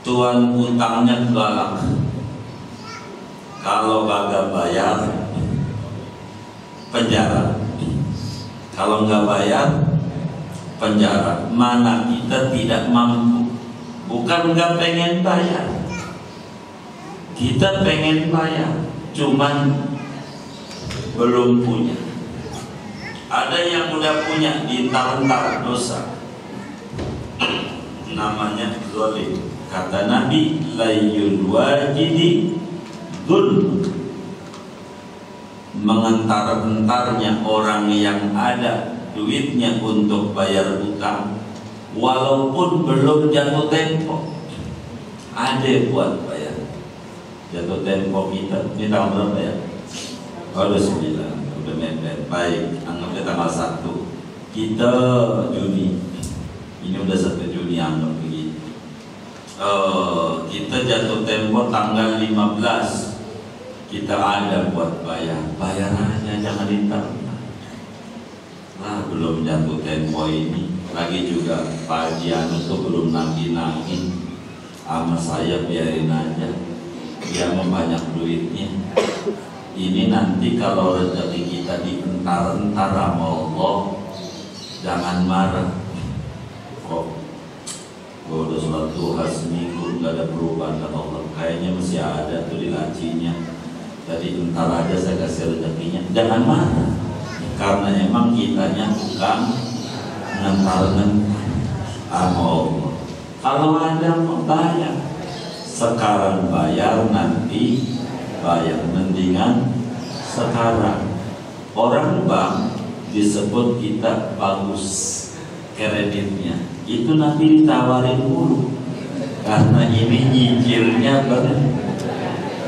tuan utangnya galak, kalau kagak bayar penjara, kalau nggak bayar penjara. Mana kita tidak mampu, bukan nggak pengen bayar, kita pengen bayar, cuman belum punya. Ada yang udah punya ditar-tar dosa, namanya zalim. Kata Nabi, layyul wajidi dzulm, mengentar-entarnya orang yang ada duitnya untuk bayar utang, walaupun belum jatuh tempo, ada buat bayar. Jatuh tempo kita, ini tahun berapa ya? Oh, udah 9, udah mepet. Baik, anggapnya tanggal 1, kita Juni, ini udah 1 Juni, anggap begitu. Kita jatuh tempo tanggal 15, kita ada buat bayar aja, jangan ditar. Nah, belum jatuh tempo ini, lagi juga Pak Jianu tuh belum nagih-nagih sama saya, biarin aja, dia membanyak duitnya. Ini nanti kalau rezeki kita dientar-entar sama Allah, jangan marah. Kok gue udah sholat duha seminggu gak ada perubahan, kata Allah, kayaknya masih ada tuh di lacinya. Jadi entar aja saya kasih rezekinya, jangan marah, karena emang kitanya tukang ngentar-ngentar sama Allah. Kalau ada mau bayar, sekarang bayar, nanti bayar, mendingan sekarang. Orang bank disebut kita bagus kreditnya, itu nanti ditawarin dulu, karena ini nyicilnya benar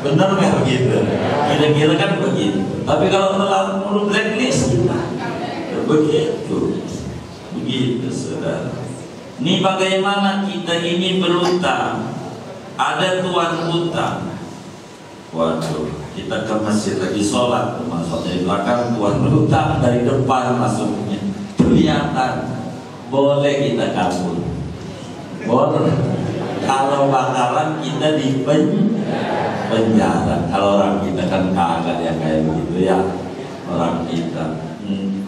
nggak begitu? Kira-kira kan begitu. Tapi kalau terlalu blacklist kita, begitu saudara. Ini bagaimana kita ini berutang, ada tuan utang. Waduh, kita ke masjid lagi sholat, masuk dari belakang, tuan utang dari depan masuknya, kelihatan. Boleh kita kabur, Boleh. Kalau bakaran kita di penjara. Kalau orang kita kan kagak ya kayak begitu ya. Orang kita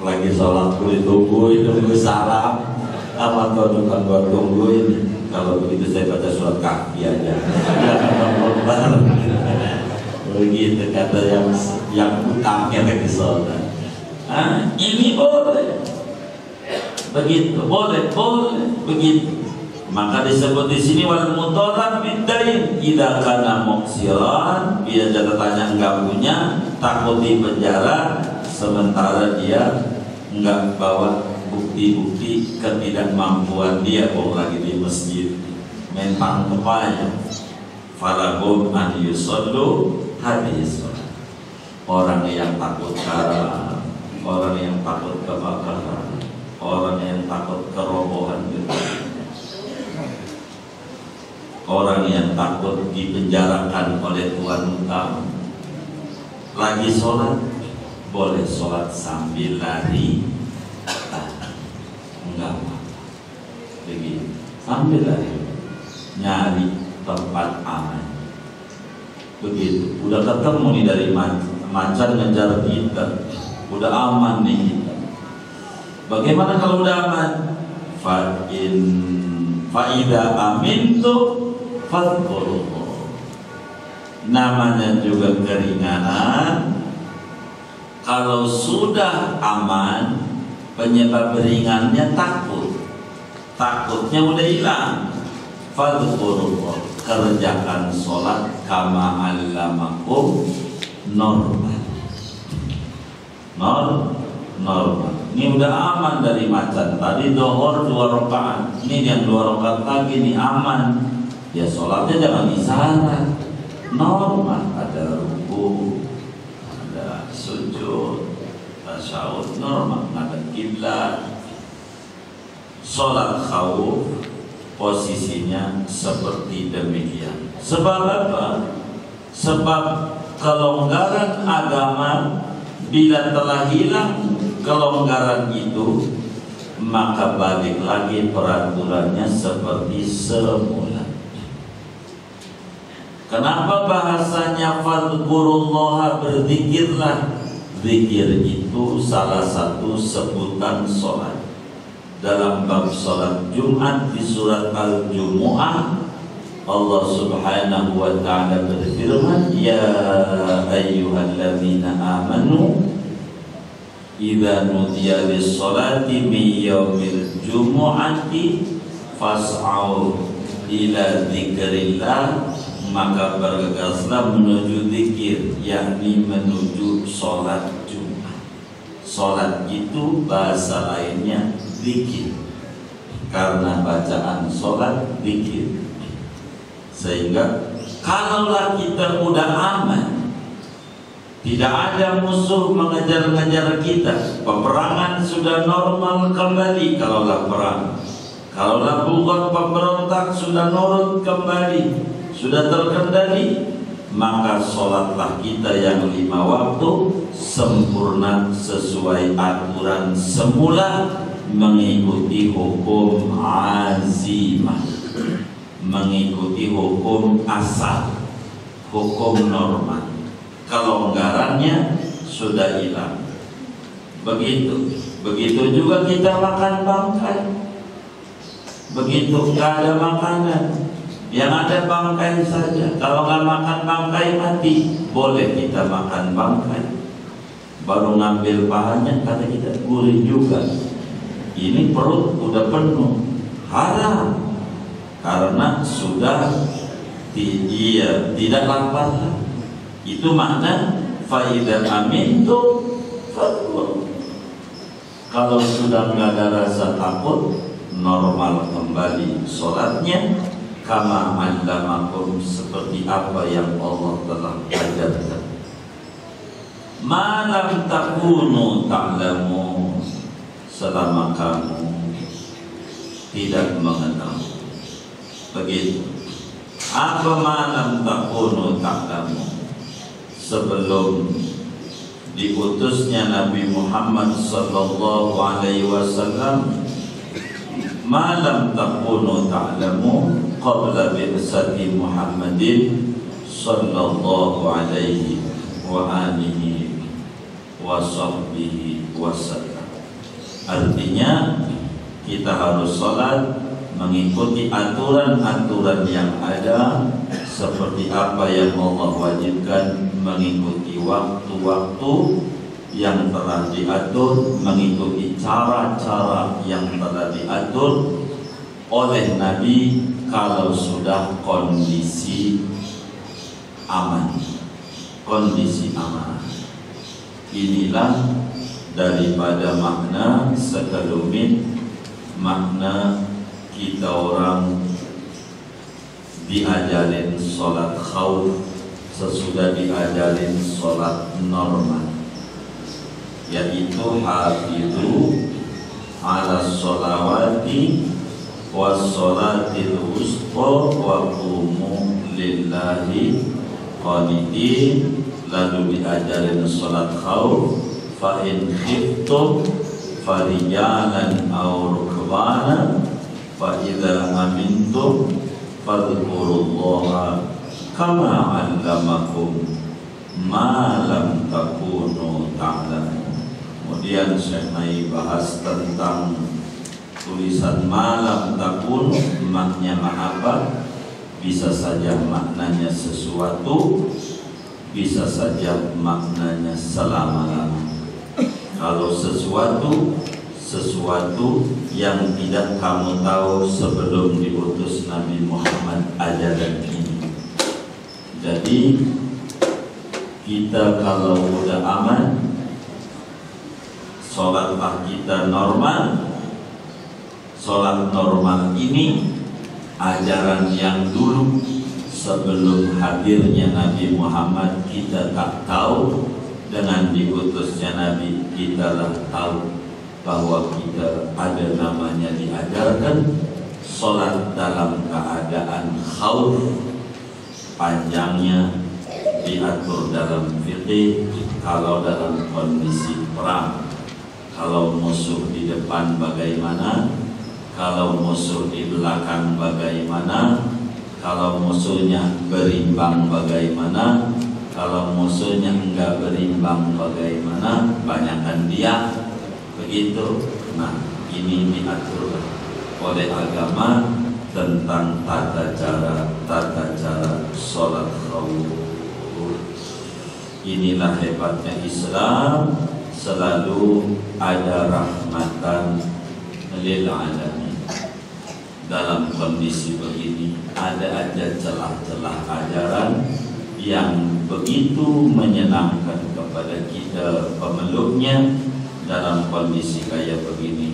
lagi sholat ditunggu salam. Apa tuh gua tungguin. Kalau begitu saya baca surat kaki aja. Jangan begitu kata yang utangnya lagi sholat. Ini boleh. Begitu, boleh begitu. Maka disebut di sini wal mutalab bidain idza kana muksiran, bila catatannya enggak punya, takut di penjara sementara dia enggak bawa bukti-bukti ketidakmampuan dia, lagi di masjid main pangkepanya. Falahum an yusallu hadis. Orang yang takut karam, orang yang takut kebakaran, orang yang takut kerobohan gedung, orang yang takut dipenjarakan oleh tuan utama, lagi sholat boleh sholat sambil lari, enggak apa, begini sambil lari, nyari tempat aman. Begitu, udah ketemu nih dari macan ngejar kita, udah aman nih kita. Bagaimana kalau udah aman? Fa'idha amintu fadhkurullah. Namanya juga keringanan. Kalau sudah aman, penyebab ringannya takutnya udah hilang. Fadhkurullah, kerjakan sholat kama allamakum normal. Ini udah aman dari macan. Tadi dohor 2 rakaat, ini yang 2 rakaat lagi nih aman. Ya sholatnya jangan isyarat, normal, ada ruku, ada sujud, tasyahud normal, ada kiblat. Sholat khauf posisinya seperti demikian. Sebab apa? Sebab kelonggaran agama, bila telah hilang kelonggaran itu, maka balik lagi peraturannya seperti semula. Kenapa bahasanya fadhkurullah, berzikirlah? Zikir itu salah satu sebutan sholat. Dalam bab sholat Jumat di surat Al-Jumu'ah, Allah Subhanahu wa ta'ala berfirman, ya ayyuhalladzina amanu idza nudiya lis-sholati min yaumil jumu'ati fas'au ila dzikrillah, maka bergegaslah menuju zikir, yakni menuju sholat Jumat. Sholat itu bahasa lainnya zikir, karena bacaan sholat zikir. Sehingga kalaulah kita udah aman, tidak ada musuh mengejar-ngejar kita, peperangan sudah normal kembali, kalaulah perang, kalaulah bukan pemberontak sudah nurut kembali, sudah terkendali, maka sholatlah kita yang 5 waktu sempurna sesuai aturan semula, mengikuti hukum azimah, mengikuti hukum asal, hukum normal. Kelonggarannya sudah hilang. Begitu juga kita makan bangkai. Begitu nggak ada makanan, yang ada bangkai saja. Kalau nggak makan bangkai mati. Boleh kita makan bangkai, baru ngambil pahannya, kata kita gurih juga. Ini perut udah penuh, haram, karena sudah tidak lapar. Itu makna faidah amintu fadhkur. Kalau sudah nggak ada rasa takut, normal kembali sholatnya, kama allamakum, seperti apa yang Allah telah ajarkan. Malam takunu ta'lamu, selama kamu tidak mengetahui. Begitu. Apa malam takunu ta'lamu? Sebelum diutusnya Nabi Muhammad sallallahu alaihi wasallam ma lam takunu ta'lamu qabla bi'sati Muhammadin sallallahu alaihi wa alihi wa sahbihi wasallam. Artinya kita harus sholat mengikuti aturan-aturan yang ada, seperti apa yang Allah wajibkan, mengikuti waktu-waktu yang telah diatur, mengikuti cara-cara yang telah diatur oleh Nabi kalau sudah kondisi aman. Kondisi aman. Inilah daripada makna sekelumit makna kita orang diajarin sholat khauf sesudah diajarin sholat normal, yaitu hafizu ala sholawati was sholatil wusta wa qumu lillahi qanitin. Lalu diajarin sholat khauf, fa in khiftum farijalan aw rukbana fa idza amintum fadhkurullaha kama 'allamakum ma lam takunu ta'lamun. Kemudian Syekh Mai bahas tentang tulisan malam takun, maknanya apa? Bisa saja maknanya sesuatu, bisa saja maknanya selama-lama. Kalau sesuatu yang tidak kamu tahu sebelum diutus Nabi Muhammad ajaran ini. Jadi kita kalau udah aman, sholatlah kita normal. Sholat normal ini ajaran yang dulu sebelum hadirnya Nabi Muhammad kita tak tahu. Dengan diutusnya Nabi kita lah tahu bahwa kita ada namanya diajarkan sholat dalam keadaan khauf. Panjangnya diatur dalam fikih. Kalau dalam kondisi perang, kalau musuh di depan bagaimana, kalau musuh di belakang bagaimana, kalau musuhnya berimbang bagaimana, kalau musuhnya enggak berimbang bagaimana, banyakkan dia, begitu. Nah, ini diatur oleh agama tentang tata cara sholat khauf. Inilah hebatnya Islam, selalu ada rahmatan lil alamin. Dalam kondisi begini ada aja celah-celah ajaran yang begitu menyenangkan kepada kita pemeluknya. Dalam kondisi kayak begini,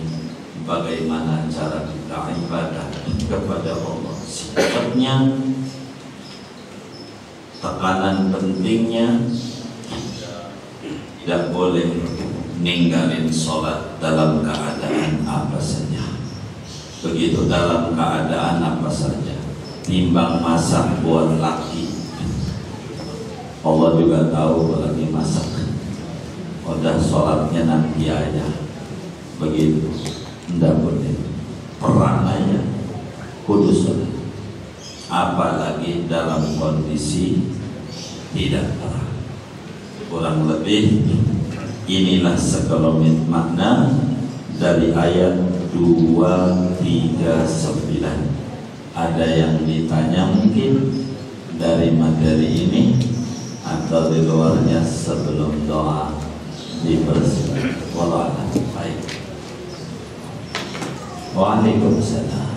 bagaimana cara kita ibadah kepada Allah, sikapnya, tekanan pentingnya, tidak boleh ninggalin sholat dalam keadaan apa saja. Begitu dalam keadaan apa saja, timbang masak buat laki, Allah juga tahu lagi masak, udah sholatnya nanti aja, begitu. Tidak boleh, perang aja kudus sholat, apalagi dalam kondisi tidak perang. Kurang lebih inilah sekelumit makna dari ayat 239. Ada yang ditanya mungkin dari materi ini atau di luarnya sebelum doa dipersilakan. Wallahu baik. Waalaikumsalam.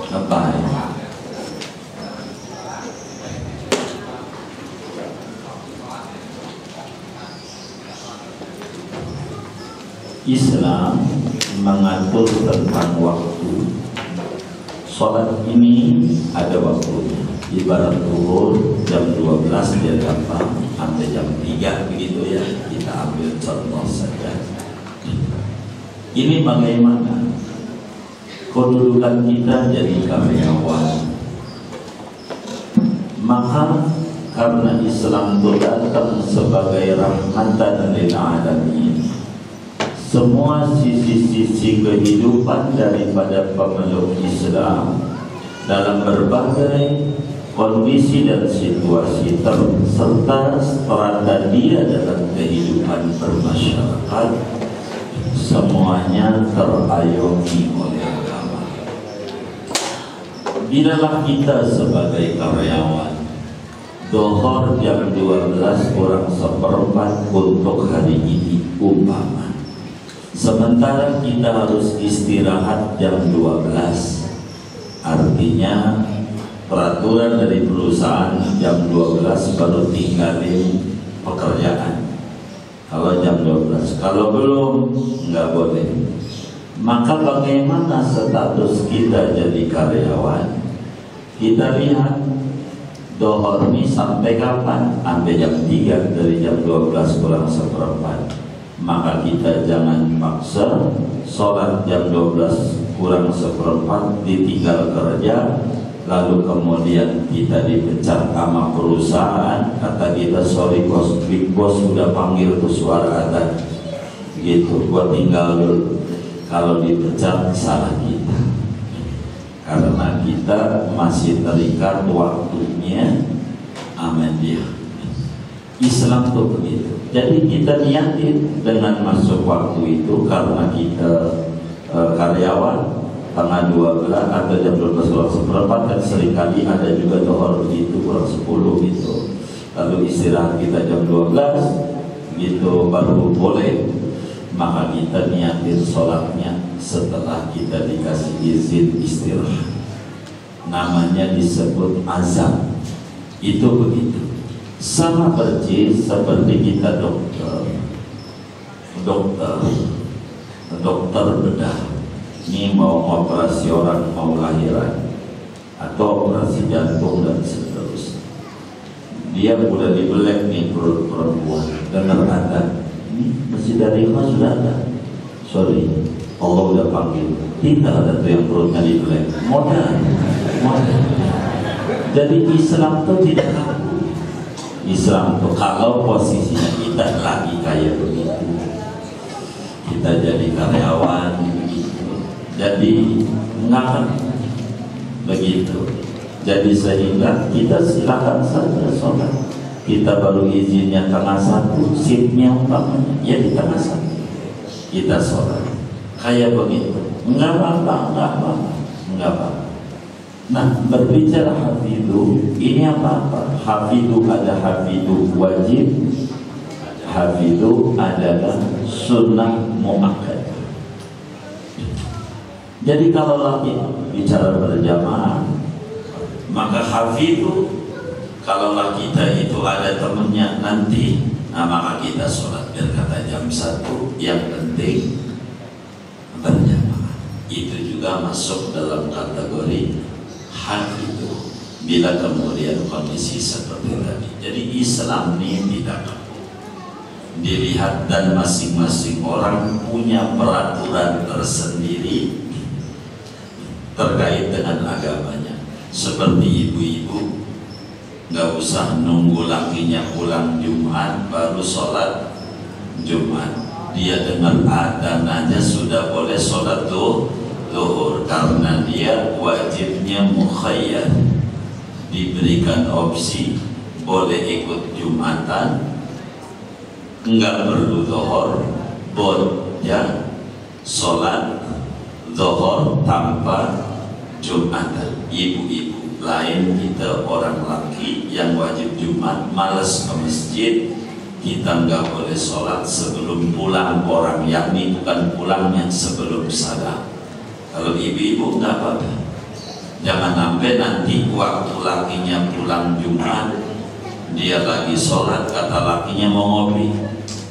Apa ya? Islam mengatur tentang waktu. Sholat ini ada waktunya. Ibarat zuhur jam 12 dia gampang sampai jam 3 begitu ya. Kita ambil contoh saja. Ini bagaimana? kedudukan kita jadi karyawan. Maka karena Islam itu datang sebagai rahmatan lil alamin, semua sisi-sisi kehidupan daripada pemeluk Islam dalam berbagai kondisi dan situasi serta strata dia dalam kehidupan bermasyarakat, semuanya terayomi oleh agama. Bilalah kita sebagai karyawan Dohor jam 12 kurang seperempat untuk hari ini umpama, sementara kita harus istirahat jam 12, artinya peraturan dari perusahaan jam 12 baru tinggalin pekerjaan. Kalau jam 12, kalau belum nggak boleh. Maka bagaimana status kita jadi karyawan? Kita lihat dohor ini sampai kapan? Sampai jam 3, dari jam 12 kurang seperempat. Maka kita jangan paksa sholat jam 12 kurang seperempat ditinggal kerja, lalu kemudian kita dipecat sama perusahaan. Kata kita, sorry bos, big boss sudah panggil tuh suara adzan gitu, gua tinggal dulu. Kalau dipecat salah kita, karena kita masih terikat waktunya. Amin dia. Islam tuh begitu. Jadi kita niatin dengan masuk waktu itu karena kita karyawan tengah 12 atau jam 12 kurang seperempat, dan seringkali ada juga dohor gitu kurang 10 gitu. Lalu istirahat kita jam 12 gitu baru boleh. Maka kita niatin sholatnya setelah kita dikasih izin istirahat. Namanya disebut azan. Itu begitu. Sama persis seperti kita dokter bedah. Ini mau operasi orang, mau lahiran atau operasi jantung dan seterusnya. Dia udah dibelek nih perut perempuan, dengar adzan, ini masih dari ikhlas sudah ada. Sorry, Allah udah panggil. Tidak ada tuh yang perutnya dibelek. Modal. Jadi Islam tuh tidak kaku. Islam tuh kalau posisinya kita lagi kayak begitu, kita jadi karyawan, jadi ngakak begitu. Jadi sehingga kita silakan saja sholat. Kita baru izinnya tengah 1, shiftnya umpamanya ya di tengah 1 kita sholat kayak begitu, enggak apa-apa. Nah, berbicara hafidhu, ini apa-apa? Hafidhu ada hafidhu wajib, hafidhu adalah sunnah muakkad. Jadi kalau lagi bicara berjamaah, maka hafidhu, kalaulah kita itu ada temennya nanti, nah maka kita sholat biar kata jam 1, yang penting berjamaah. Itu juga masuk dalam kategori hafidhu bila kemudian kondisi seperti tadi. Jadi Islam ini tidak kaku, dilihat, dan masing-masing orang punya peraturan tersendiri terkait dengan agamanya. Seperti ibu-ibu nggak usah nunggu lakinya pulang Jumat baru sholat Jumat. Dia dengar adzan aja sudah boleh sholat zuhur, karena dia wajibnya mukhayyar, diberikan opsi boleh ikut Jumatan, nggak perlu zuhur, boleh sholat zuhur tanpa Jumatan. Ibu-ibu lain, kita orang laki yang wajib Jumat malas ke masjid, kita nggak boleh sholat sebelum pulang orang, yakni bukan pulangnya sebelum sadar. Kalau ibu-ibu nggak apa-apa, jangan sampai nanti waktu lakinya pulang Jumat dia lagi sholat, kata lakinya mau ngopi,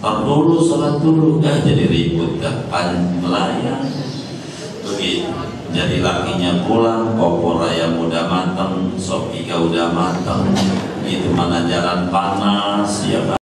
dulu sholat dulu, jadi ribut, pan melayang begitu. Jadi lakinya pulang, opor ayam udah matang, sop iga udah matang, itu mana jalan panas ya.